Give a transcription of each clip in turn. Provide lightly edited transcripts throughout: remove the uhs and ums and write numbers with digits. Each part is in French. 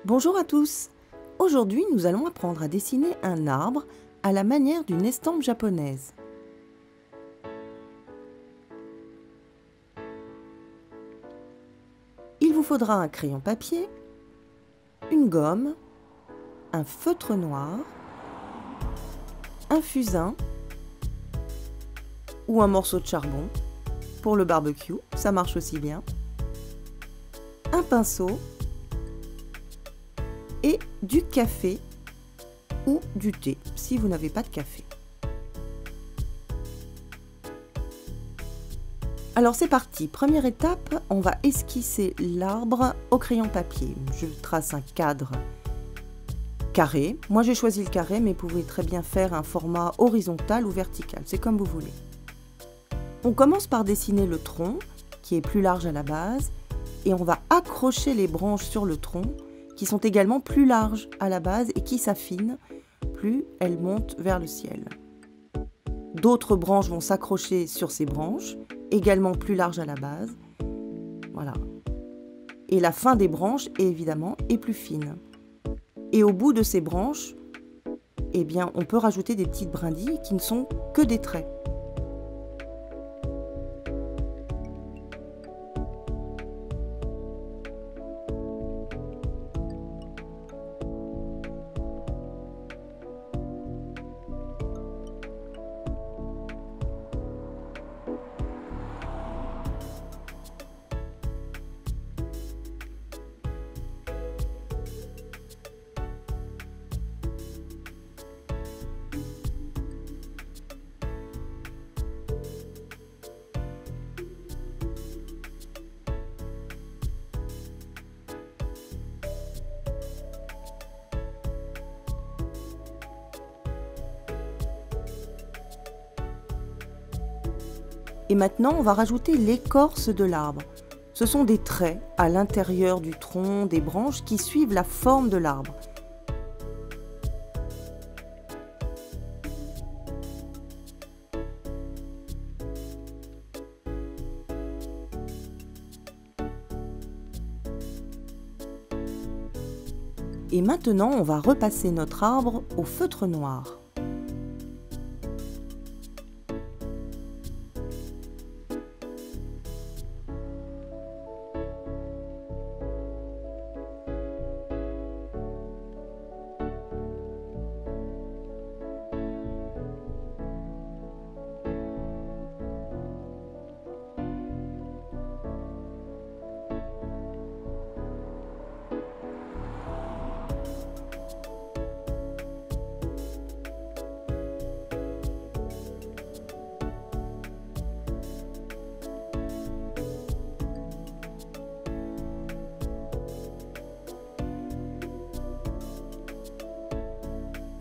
Bonjour à tous! Aujourd'hui, nous allons apprendre à dessiner un arbre à la manière d'une estampe japonaise. Il vous faudra un crayon papier, une gomme, un feutre noir, un fusain ou un morceau de charbon. Pour le barbecue, ça marche aussi bien. Un pinceau et du café ou du thé si vous n'avez pas de café. Alors c'est parti, première étape, on va esquisser l'arbre au crayon papier. Je trace un cadre carré. Moi j'ai choisi le carré, mais vous pouvez très bien faire un format horizontal ou vertical, c'est comme vous voulez. On commence par dessiner le tronc qui est plus large à la base et on va accrocher les branches sur le tronc qui sont également plus larges à la base et qui s'affinent plus elles montent vers le ciel. D'autres branches vont s'accrocher sur ces branches, également plus larges à la base. Voilà. Et la fin des branches, évidemment, est plus fine. Et au bout de ces branches, eh bien, on peut rajouter des petites brindilles qui ne sont que des traits. Et maintenant, on va rajouter l'écorce de l'arbre. Ce sont des traits à l'intérieur du tronc, des branches qui suivent la forme de l'arbre. Et maintenant, on va repasser notre arbre au feutre noir.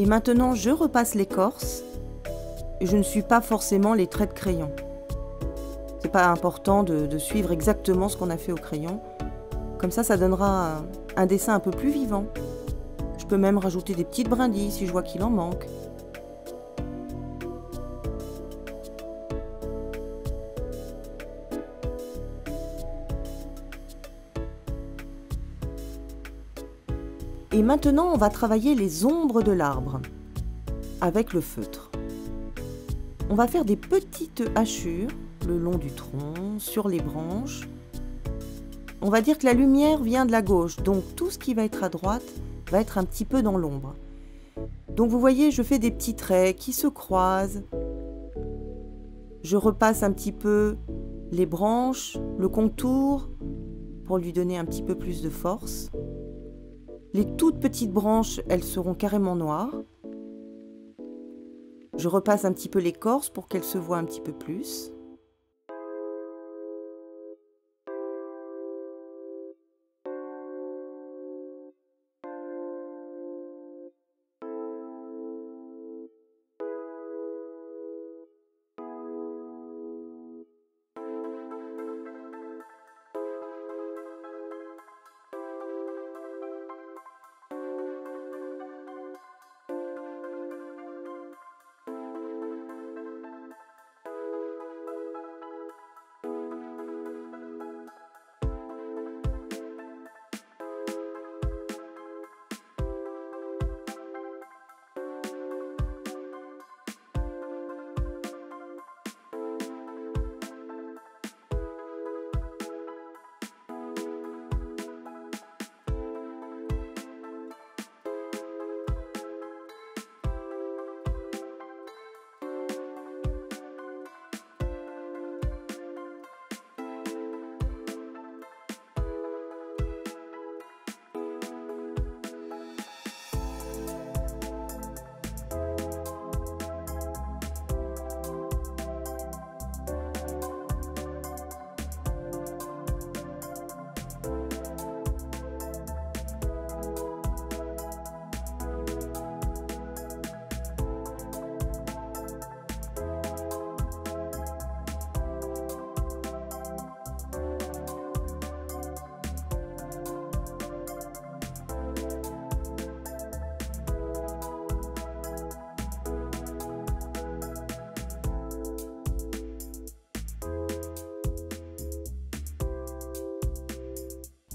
Et maintenant, je repasse l'écorce. Je ne suis pas forcément les traits de crayon. C'est pas important de suivre exactement ce qu'on a fait au crayon. Comme ça donnera un dessin un peu plus vivant. Je peux même rajouter des petites brindilles si je vois qu'il en manque. Et maintenant, on va travailler les ombres de l'arbre avec le feutre. On va faire des petites hachures le long du tronc, sur les branches. On va dire que la lumière vient de la gauche, donc tout ce qui va être à droite va être un petit peu dans l'ombre. Donc vous voyez, je fais des petits traits qui se croisent. Je repasse un petit peu les branches, le contour, pour lui donner un petit peu plus de force. Les toutes petites branches, elles seront carrément noires. Je repasse un petit peu l'écorce pour qu'elle se voit un petit peu plus.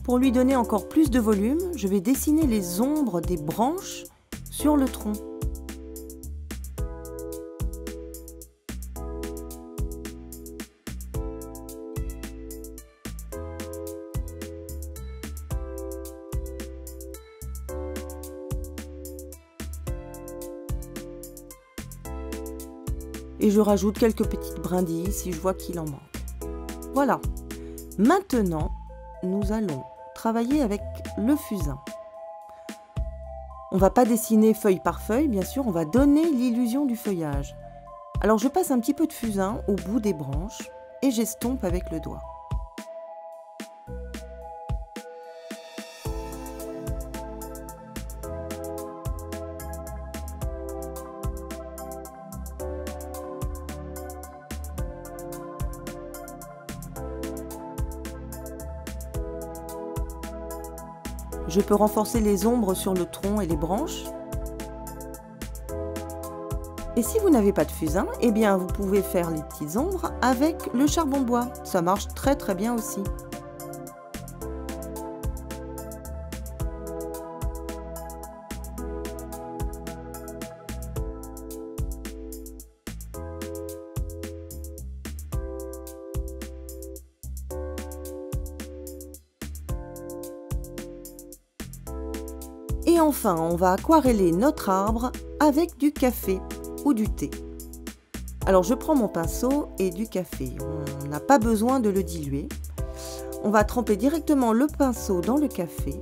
Pour lui donner encore plus de volume, je vais dessiner les ombres des branches sur le tronc. Et je rajoute quelques petites brindilles si je vois qu'il en manque. Voilà. Maintenant, nous allons travailler avec le fusain. On ne va pas dessiner feuille par feuille, bien sûr, on va donner l'illusion du feuillage. Alors je passe un petit peu de fusain au bout des branches et j'estompe avec le doigt. Je peux renforcer les ombres sur le tronc et les branches. Et si vous n'avez pas de fusain, eh bien vous pouvez faire les petites ombres avec le charbon de bois. Ça marche très bien aussi. Et enfin, on va aquareller notre arbre avec du café ou du thé. Alors je prends mon pinceau et du café. On n'a pas besoin de le diluer. On va tremper directement le pinceau dans le café.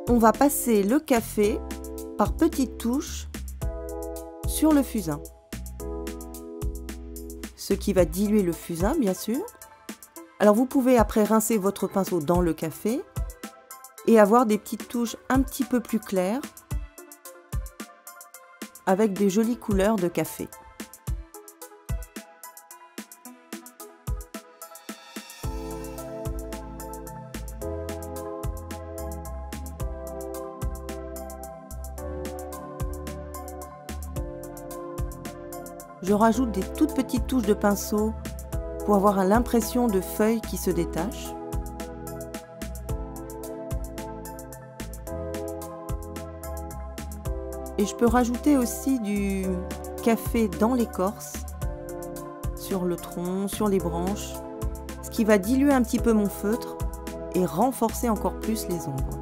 On va passer le café par petites touches sur le fusain. Ce qui va diluer le fusain, bien sûr. Alors vous pouvez après rincer votre pinceau dans le café et avoir des petites touches un petit peu plus claires avec des jolies couleurs de café. Je rajoute des toutes petites touches de pinceau pour avoir l'impression de feuilles qui se détachent. Et je peux rajouter aussi du café dans l'écorce, sur le tronc, sur les branches, ce qui va diluer un petit peu mon feutre et renforcer encore plus les ombres.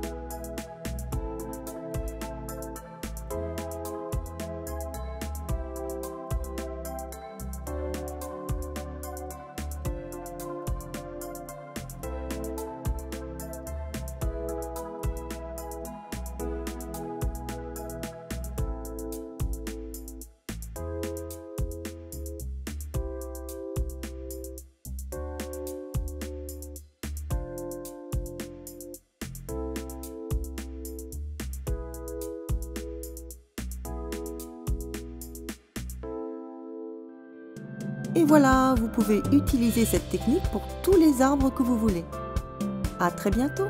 Et voilà, vous pouvez utiliser cette technique pour tous les arbres que vous voulez. À très bientôt!